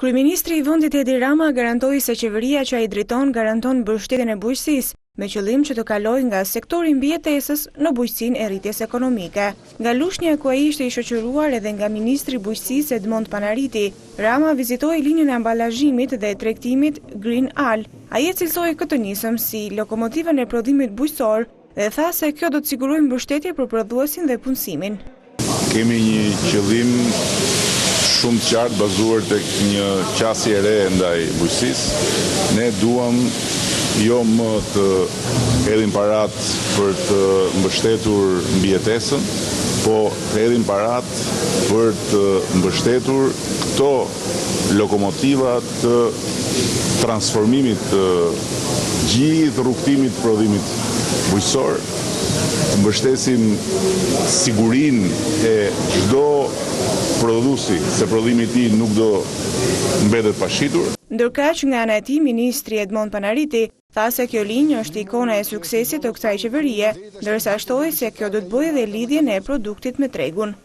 Kryeministri i vendit Edi Rama garantoi se qeveria që ai drejton garanton mbështetjen e bujqësisë, me qëllim që të kalojë nga sektori mbijetesës në bujqësinë e rritjes ekonomike. Nga Lushnja, ku ai ishte i shoqëruar edhe nga ministri i bujqësisë Edmond Panariti, Rama vizitoi linjën e ambalazhimit dhe tregtimit Green Al. Ai e cilësoi këtë nisëm si lokomotivën e prodhimit bujqësor dhe tha se kjo do të sigurojë mbështetje për prodhuesin dhe punësimin. Kemi një qëllim shumë të qartë bazuar tek një qasje e re ndaj bujqësisë. Ne duam jo më të hedhim parat për të mbështetur mbijetesën, po të hedhim parat për të mbështetur këto lokomotiva të transformimit të gjithë rrugtimit të prodhimit bujqësor, të mbështesim sigurinë e çdo prodhuesi, se prodhimi i tij nuk do mbetet pashitur. Ndërkaq nga ana e tij, ministri Edmond Panariti tha se kjo linjë është ikona e suksesit të kësaj qeverie, ndërsa shtoi se kjo do të bëjë edhe lidhjen e produktit me tregun.